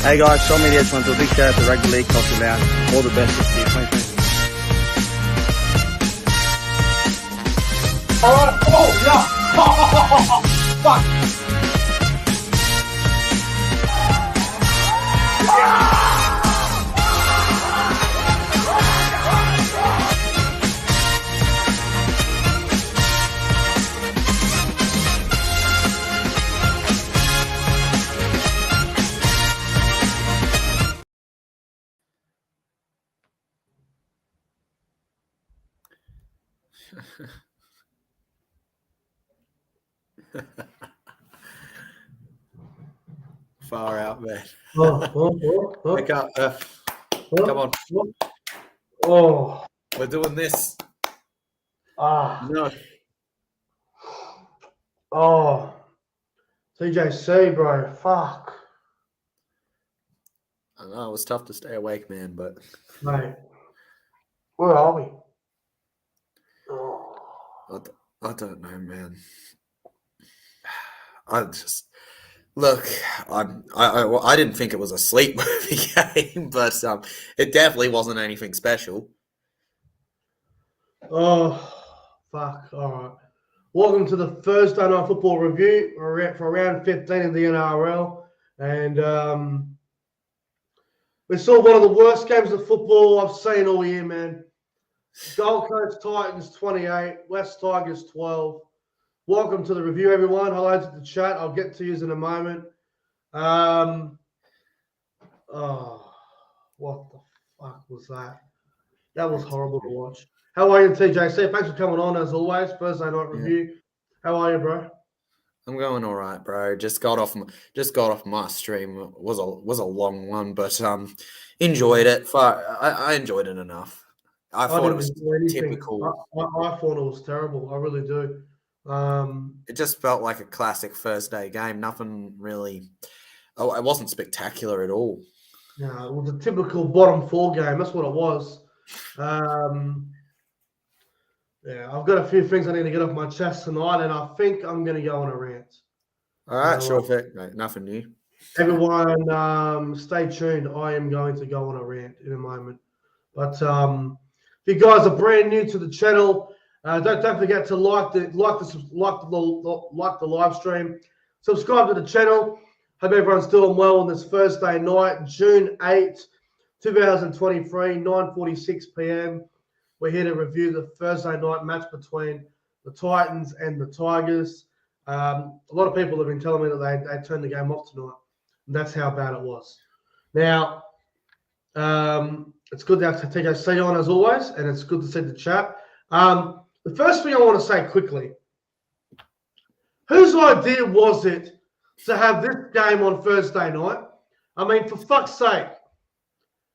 Hey guys, Sean Media just want to do a big shout out to Rugby League, Coffee Lounge. All the best this year, 2020. Alright, oh yeah! Fuck! Far out, man. Oh. Wake up. Come on. Oh. We're doing this. Ah. No. Oh. TJC, bro. Fuck. I know it was tough to stay awake, man, but Mate. Where are we? Oh. I don't know, man. I just look. I didn't think it was a sleep movie game, but it definitely wasn't anything special. Oh. Fuck. All right. Welcome to the Thursday Night Football Review for round 15 in the NRL. And we saw one of the worst games of football I've seen all year, man. Gold Coast Titans 28, West Tigers 12. Welcome to the review, everyone. Hello to the chat. I'll get to you in a moment. Oh, what the fuck was that? That was horrible to watch. How are you, TJC? Thanks for coming on as always. Thursday night review. How are you, bro? I'm going all right, bro. Just got off my stream. It was a long one, but enjoyed it. I enjoyed it enough. I thought it was typical. I thought it was terrible. I really do. It just felt like a classic Thursday game. Nothing really. Oh, it wasn't spectacular at all. No, it was a typical bottom four game. That's what it was. Yeah, I've got a few things I need to get off my chest tonight, and I think I'm going to go on a rant. All right, sure thing. No, nothing new. Everyone, stay tuned. I am going to go on a rant in a moment. But if you guys are brand new to the channel, don't forget to like the live stream. Subscribe to the channel. Hope everyone's doing well on this Thursday night, June 8th, 2023, 9:46 p.m. We're here to review the Thursday night match between the Titans and the Tigers. A lot of people have been telling me that they turned the game off tonight. And that's how bad it was. Now, it's good to have TJC on as always, and it's good to see the chat. The first thing I want to say quickly, whose idea was it to have this game on Thursday night? I mean, for fuck's sake.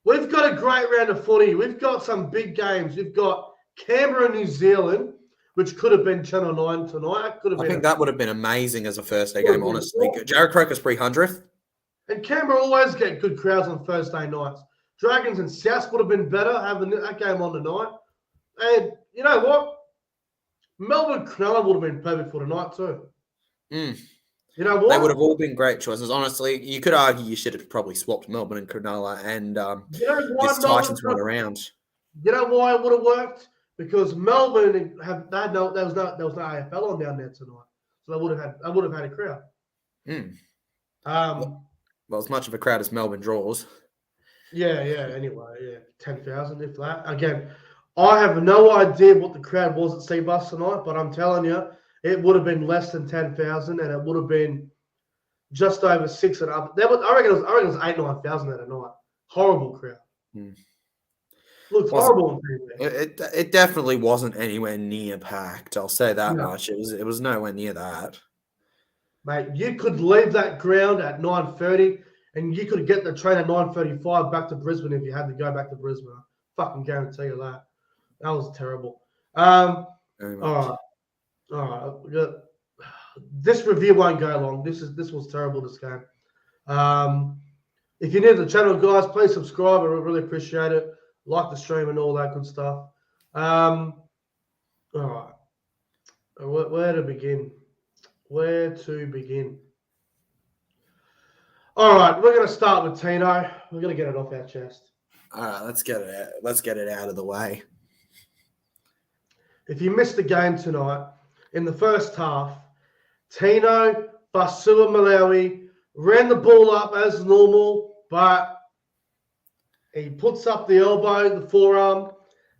We've got a great round of footy. We've got some big games. We've got Canberra, New Zealand, which could have been Channel 9 tonight. I think that would have been amazing as a Thursday game, honestly. Jared Croker's 300th. And Canberra always get good crowds on Thursday nights. Dragons and South would have been better having that game on tonight. And you know what? Melbourne Cronulla would have been perfect for tonight too. You know what? They would have all been great choices. Honestly, you could argue you should have probably swapped Melbourne and Cronulla and this Titans one around. You know why it would have worked? Because Melbourne there was no AFL on down there tonight, so they would have had a crowd. Well, as much of a crowd as Melbourne draws. Yeah. Anyway, 10,000 if that. Again, I have no idea what the crowd was at Seabus tonight, but I'm telling you, it would have been less than 10,000, and it would have been just over 6 and up. I reckon it was 8,000-9,000 that night. Horrible crowd. Looked horrible on TV. It definitely wasn't anywhere near packed. I'll say that much. It was nowhere near that. Mate, you could leave that ground at 9:30, and you could get the train at 9:35 back to Brisbane if you had to go back to Brisbane. I fucking guarantee you that. That was terrible. All right. This review won't go long. This was terrible, this game. If you're new to the channel, guys, please subscribe. I really appreciate it. Like the stream and all that good stuff. All right. Where to begin? All right, we're going to start with Tino. We're going to get it off our chest. All right, let's get it out of the way. If you missed the game tonight, in the first half, Tino Fasua Malawi ran the ball up as normal, but he puts up the elbow, the forearm,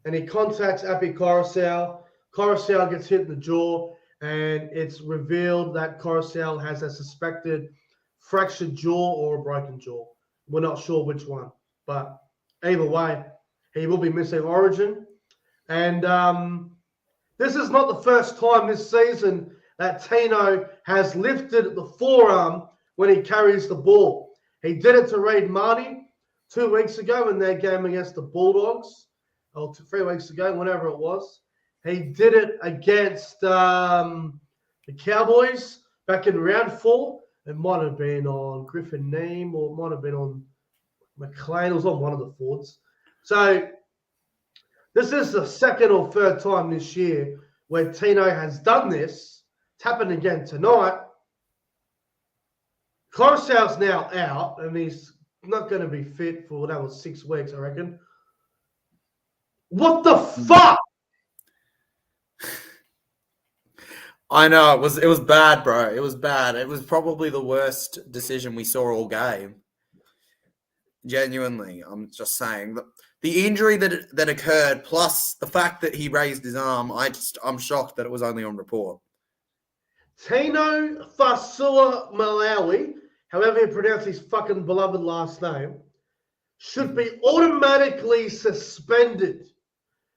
and he contacts Api Coruscant. Coruscant gets hit in the jaw, and it's revealed that Coruscant has a suspected fractured jaw or a broken jaw. We're not sure which one, but either way, he will be missing Origin. And this is not the first time this season that Tino has lifted the forearm when he carries the ball. He did it to Reid Marnie 2 weeks ago in their game against the Bulldogs, or 3 weeks ago, whenever it was. He did it against the Cowboys back in round 4. It might have been on Griffin Neame or it might have been on McLean. It was on one of the forwards. So this is the second or third time this year where Tino has done this. It's happened again tonight. Coruscant's now out, and he's not going to be fit for, that was 6 weeks, I reckon. What the fuck? I know, it was bad, bro. It was bad. It was probably the worst decision we saw all game. Genuinely, I'm just saying. The injury that occurred, plus the fact that he raised his arm, I'm shocked that it was only on report. Tino Fasua Malawi, however you pronounce his fucking beloved last name, should be automatically suspended.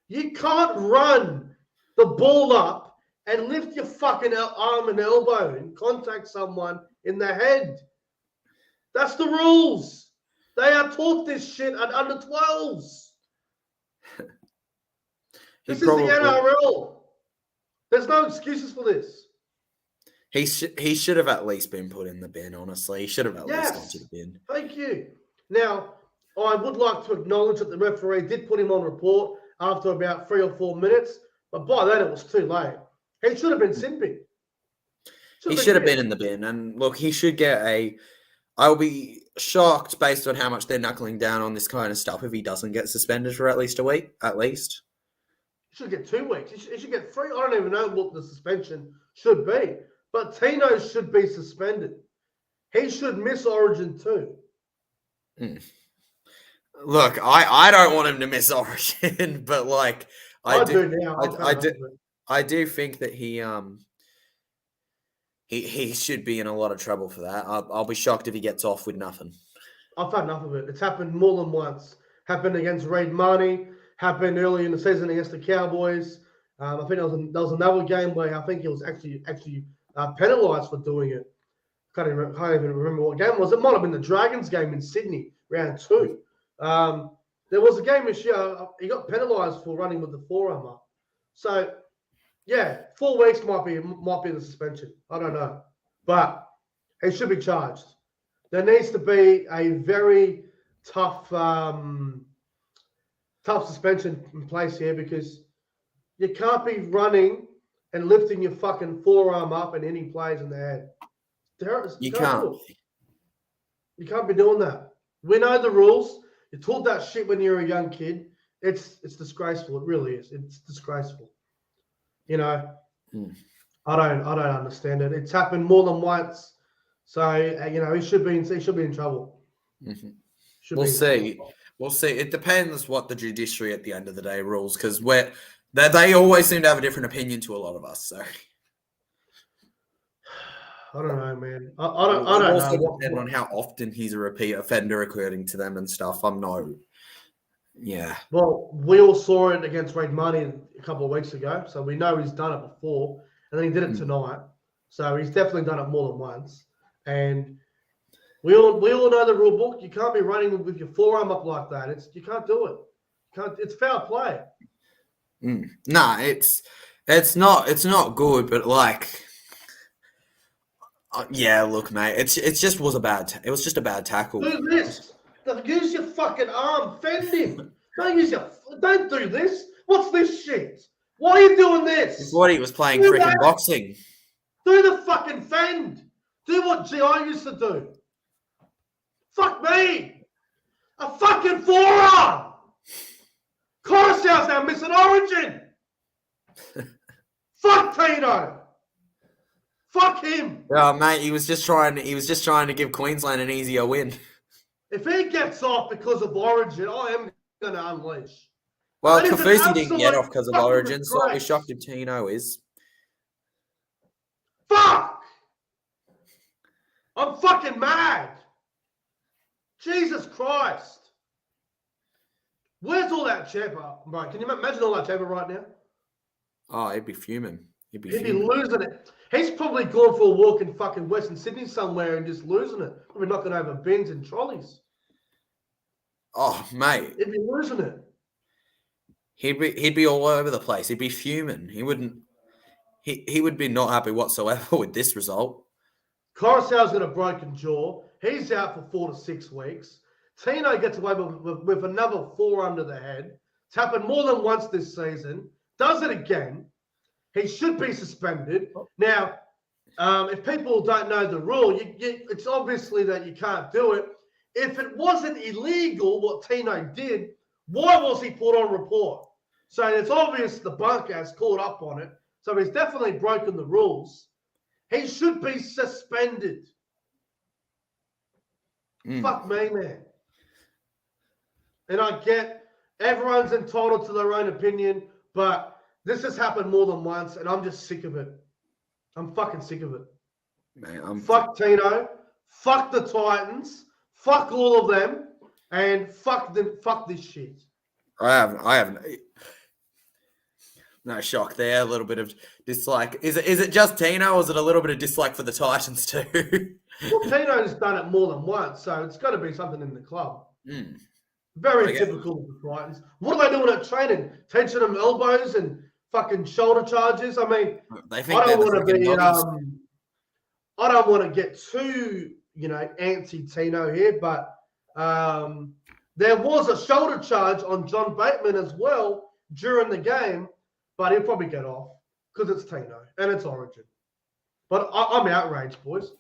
You can't run the ball up and lift your fucking arm and elbow and contact someone in the head. That's the rules. They are taught this shit at under 12s. This is the NRL. There's no excuses for this. He should have at least been put in the bin, honestly. He should have at least gone to the bin. Thank you. Now, I would like to acknowledge that the referee did put him on report after about 3 or 4 minutes, but by then it was too late. He should have been simping. He should have been in the bin. And look, he should get I'll be shocked based on how much they're knuckling down on this kind of stuff if he doesn't get suspended for at least a week, at least. He should get 2 weeks. He should get 3. I don't even know what the suspension should be. But Tino should be suspended. He should miss Origin too. Look, I don't want him to miss Origin, but like I do now. I do think that he should be in a lot of trouble for that. I'll be shocked if he gets off with nothing. I've had enough of it. It's happened more than once. Happened against Reid Marnie. Happened early in the season against the Cowboys. I think there was another game where I think he was actually penalised for doing it. Can't even remember what game it was. It might have been the Dragons game in Sydney, round 2. There was a game this year. He got penalised for running with the forearm up. So, yeah, 4 weeks might be the suspension. I don't know, but he should be charged. There needs to be a very tough suspension in place here because you can't be running and lifting your fucking forearm up and hitting players in the head. You can't. You can't be doing that. We know the rules. You're taught that shit when you're a young kid. It's disgraceful. It really is. It's disgraceful. You know, I don't understand it. It's happened more than once. So you know, he should be in trouble. Mm-hmm. We'll see. We'll see. It depends what the judiciary at the end of the day rules, because they always seem to have a different opinion to a lot of us. So I don't know, man. I don't know. Also depend on how often he's a repeat offender, according to them and stuff. Yeah. Well, we all saw it against Reid Marnie a couple of weeks ago, so we know he's done it before, and then he did it tonight. So he's definitely done it more than once. And we all know the rule book. You can't be running with your forearm up like that. You can't do it. It's foul play. Nah, it's not good, but like. Yeah, look, mate. It just was it was just a bad tackle. Do this. Use your fucking arm. Fend him. Don't do this. What's this shit? Why are you doing this? I thought he was playing freaking boxing. Do the fucking fend. Do what GI used to do. Fuck me! A fucking forearm! Coruscant's now missing Origin! Fuck Tino! Fuck him! Oh, mate, he was just trying to give Queensland an easier win. If he gets off because of Origin, I am going to unleash. Well, Kaufusi didn't get off because of Origin, so I'll be shocked if Tino is. Fuck! I'm fucking mad. Jesus Christ. Where's all that chepper? Right, can you imagine all that chepper right now? Oh, he'd be fuming. He'd be losing it. He's probably gone for a walk in fucking Western Sydney somewhere and just losing it. Probably knocking over bins and trolleys. Oh, mate. He'd be losing it. He'd be all over the place. He'd be fuming. He would be not happy whatsoever with this result. Coruscant's got a broken jaw. He's out for 4 to 6 weeks. Tino gets away with another 4 under the head. It's happened more than once this season. Does it again. He should be suspended. Now, if people don't know the rule, it's obviously that you can't do it. If it wasn't illegal, what Tino did, why was he put on report? So it's obvious the bunkhouse caught up on it. So he's definitely broken the rules. He should be suspended. Fuck me, man. And I get everyone's entitled to their own opinion, but this has happened more than once, and I'm just sick of it. I'm fucking sick of it. Man, fuck Tino. Fuck the Titans. Fuck all of them. And fuck them. Fuck this shit. I haven't. No shock there. A little bit of dislike. Is it just Tino, or is it a little bit of dislike for the Titans too? Well, Tino's done it more than once, so it's got to be something in the club. Mm. Very typical of the Titans. What are they doing at training? Teaching them elbows and fucking shoulder charges? I mean, I don't want to get too, anti Tino here, but there was a shoulder charge on John Bateman as well during the game, but he'll probably get off because it's Tino and it's Origin. But I'm outraged, boys.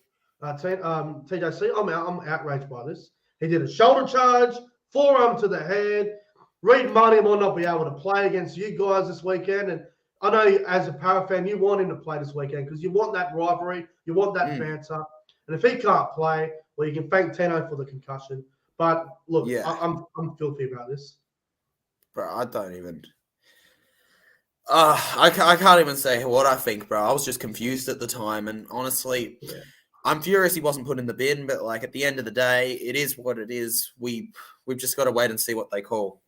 TJC, I'm outraged by this. He did a shoulder charge, forearm to the head. Reed Marnie might not be able to play against you guys this weekend. And I know as a Para fan, you want him to play this weekend because you want that rivalry. You want that banter. And if he can't play, well, you can thank Tino for the concussion. But look, I'm filthy about this. Bro, I don't even... I can't even say what I think, bro. I was just confused at the time. And honestly... Yeah. I'm furious he wasn't put in the bin, but at the end of the day, it is what it is. We've just got to wait and see what they call.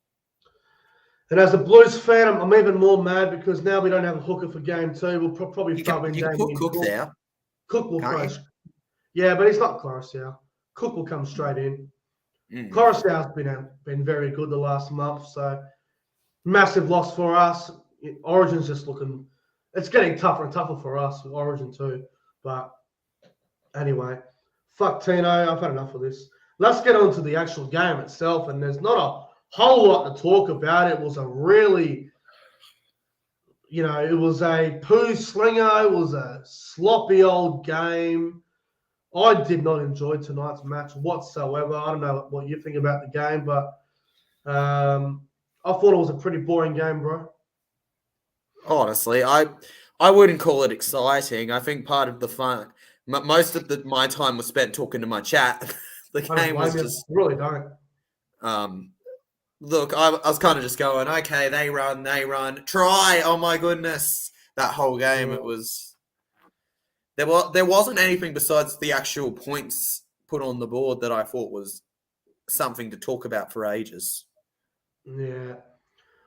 And as a Blues fan, I'm even more mad because now we don't have a hooker for game 2. We'll probably throw in Damien Cook there. Cook will crash. Yeah, but he's not Coruscant. Cook will come straight in. Coruscant's been very good the last month, so massive loss for us. Origin's just looking. It's getting tougher and tougher for us with Origin too, but. Anyway, fuck Tino. I've had enough of this. Let's get on to the actual game itself. And there's not a whole lot to talk about. It was a really, it was a poo slinger. It was a sloppy old game. I did not enjoy tonight's match whatsoever. I don't know what you think about the game, but I thought it was a pretty boring game, bro. Honestly, I wouldn't call it exciting. I think part of the fun... Most of my time was spent talking to my chat. The game was just... really don't. Look, I was kind of just going, okay, they run, try. Oh my goodness. That whole game, it was... There wasn't anything besides the actual points put on the board that I thought was something to talk about for ages. Yeah.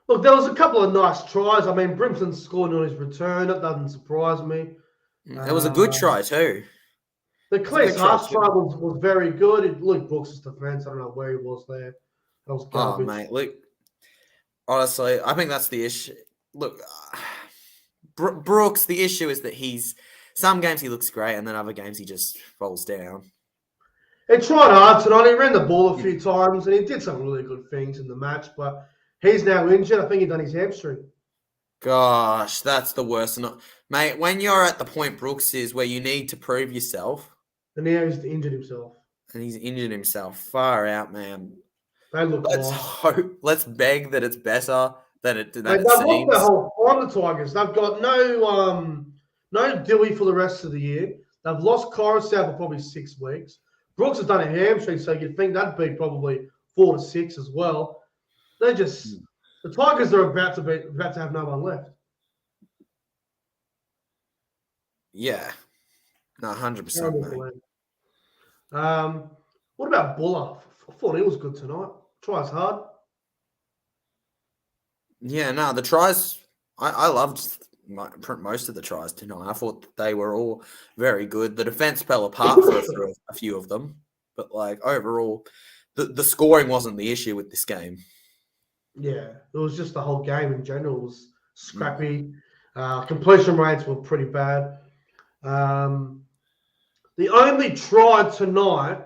Look, there was a couple of nice tries. I mean, Brimson scored on his return. That doesn't surprise me. It was a good try too. The Cleese Haas try was very good. Luke Brooks' defense, I don't know where he was there. That was garbage. Mate, look, honestly, I think that's the issue. Look, Brooks, the issue is that some games he looks great and then other games he just falls down. He tried hard tonight. He ran the ball a few times and he did some really good things in the match, but he's now injured. I think he done his hamstring. Gosh, that's the worst. Mate, when you're at the point Brooks is where you need to prove yourself. And now he's injured himself. and he's injured himself. Far out, man. They look Let's nice. hope. Let's beg that it's better than it They've seems. lost their whole form, the Tigers. They've got no Dewey for the rest of the year. They've lost Coruscant for probably 6 weeks. Brooks has done a hamstring, so you'd think that'd be probably 4 to 6 as well. They're just the Tigers are about to have no one left. Yeah, no, 100%. What about Buller? I thought he was good tonight. Tries hard. Yeah, no, the tries. I loved most of the tries tonight. I thought they were all very good. The defense fell apart for a few of them, but like overall, the scoring wasn't the issue with this game. Yeah, it was just the whole game in general was scrappy. Completion rates were pretty bad. The only try tonight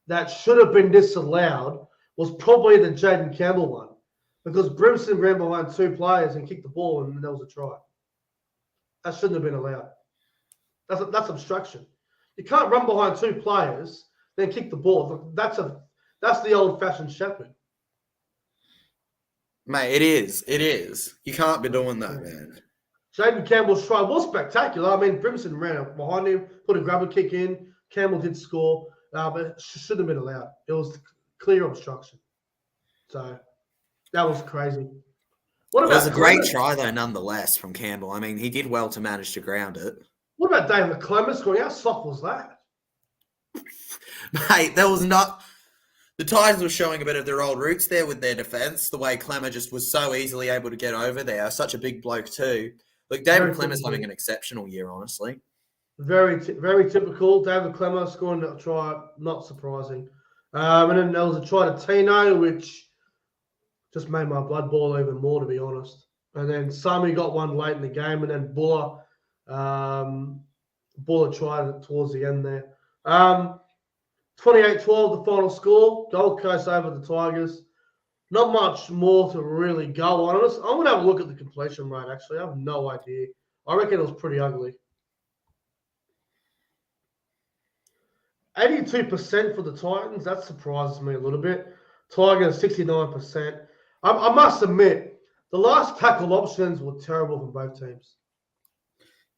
that should have been disallowed was probably the Jaden Campbell one, because Brimson ran behind 2 players and kicked the ball, and there was a try. That shouldn't have been allowed. That's obstruction. You can't run behind 2 players, then kick the ball. That's the old-fashioned shepherd. Mate, it is. It is. You can't be doing that, man. Jaden Campbell's try was spectacular. I mean, Brimson ran behind him, put a grabber kick in. Campbell did score, but it shouldn't have been allowed. It was clear obstruction. So that was crazy. It was a great try, though, nonetheless, from Campbell. I mean, he did well to manage to ground it. What about David Clemens scoring? How soft was that? Mate, that was not... The Tigers were showing a bit of their old roots there with their defence, the way Clemmer just was so easily able to get over there. Such a big bloke, too. Look, David Clemmer's having an exceptional year, honestly. Very typical. David Clemmer scoring that try, not surprising. And then there was a try to Tino, which just made my blood boil even more, to be honest. And then Sami got one late in the game, and then Buller tried it towards the end there. 28-12, the final score. Gold Coast over the Tigers. Not much more to really go on. I'm going to have a look at the completion rate, actually. I have no idea. I reckon it was pretty ugly. 82% for the Titans. That surprises me a little bit. Tigers, 69%. I must admit, the last tackle options were terrible from both teams.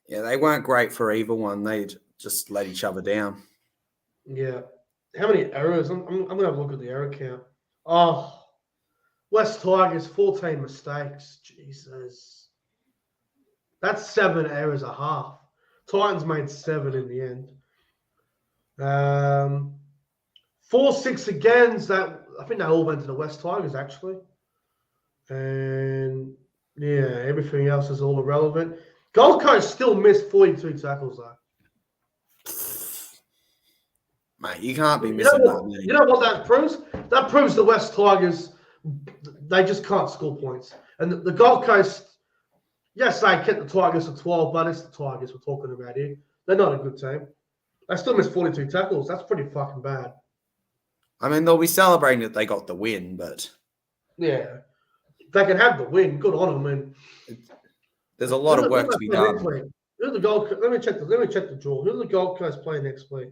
Yeah, they weren't great for either one. They just let each other down. Yeah. How many errors? I'm going to have a look at the error count. Oh, West Tigers, 14 mistakes. Jesus. That's 7 errors a half. Titans made 7 in the end. 4-6 agains. That I think they all went to the West Tigers, actually. And, yeah, everything else is all irrelevant. Gold Coast still missed 42 tackles, though. Mate, you can't be missing that many. You know what that proves? That proves the West Tigers, they just can't score points. And the Gold Coast, yes, they kept the Tigers to 12, but it's the Tigers we're talking about here. They're not a good team. They still missed 42 tackles. That's pretty fucking bad. I mean, they'll be celebrating that they got the win, but... Yeah. They can have the win. Good on them. And there's a lot of work to be done. Who's the Gold? Let me check the draw. Who's the Gold Coast playing next week?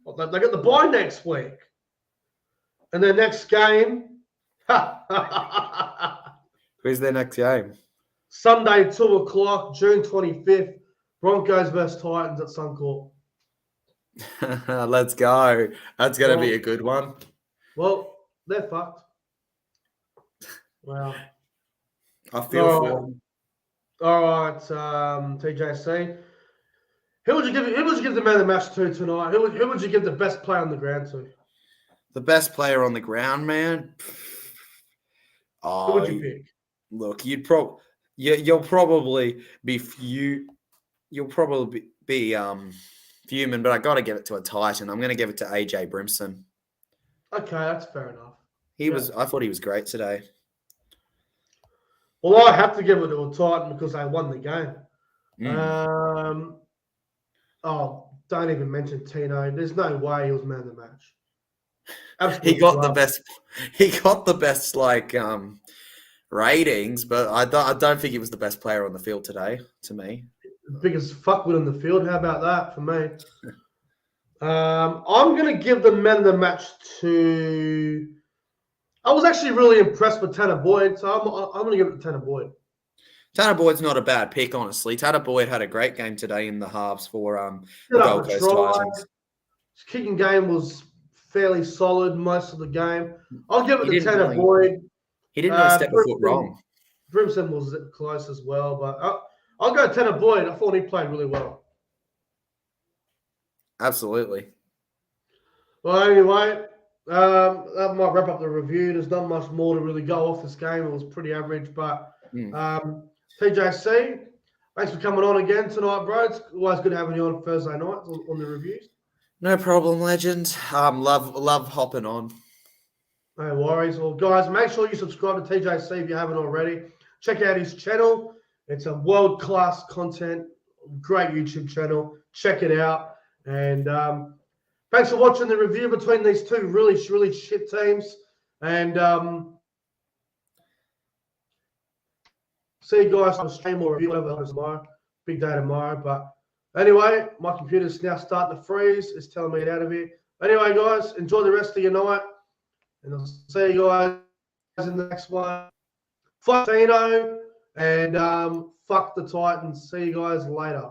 Well, they get the bye next week, and their next game. Who's their next game? Sunday, 2:00, June 25th. Broncos versus Titans at Suncorp. Let's go. That's going to be a good one. Well, they're fucked. Wow. I feel for them. All right, TJC. Who would you give the man of the match to tonight? Who would you give the best player on the ground to? The best player on the ground, man. Who would you pick? Look, you'll probably be fuming, but I got to give it to a Titan. I'm going to give it to AJ Brimson. Okay, that's fair enough. I thought he was great today. Well, I have to give it to a Titan because they won the game. Don't even mention Tino. There's no way he was man of the match. Absolutely He got the best ratings, but I don't think he was the best player on the field today. To me, the biggest fuckwit on the field. How about that for me? I'm going to give the men of the match to. I was actually really impressed with Tanner Boyd, so I'm going to give it to Tanner Boyd. Tanner Boyd's not a bad pick, honestly. Tanner Boyd had a great game today in the halves for the Gold Coast Titans. His kicking game was fairly solid most of the game. I'll give it to Tanner Boyd. He didn't really step a foot wrong. Brimson was close as well, but I'll go Tanner Boyd. I thought he played really well. Absolutely. Well, anyway, that might wrap up the review. There's not much more to really go off this game. It was pretty average, but TJC, thanks for coming on again tonight, bro. It's always good having you on Thursday nights on the reviews. No problem, legend. Love hopping on. No worries. Well, guys, make sure you subscribe to TJC if you haven't already. Check out his channel. It's a world-class content, great YouTube channel. Check it out. And thanks for watching the review between these two really shit teams. And see you guys on the stream or review, whatever tomorrow. Big day tomorrow. But anyway, my computer's now starting to freeze. It's telling me to get out of here. Anyway, guys, enjoy the rest of your night. And I'll see you guys in the next one. Fuck Tino and fuck the Titans. See you guys later.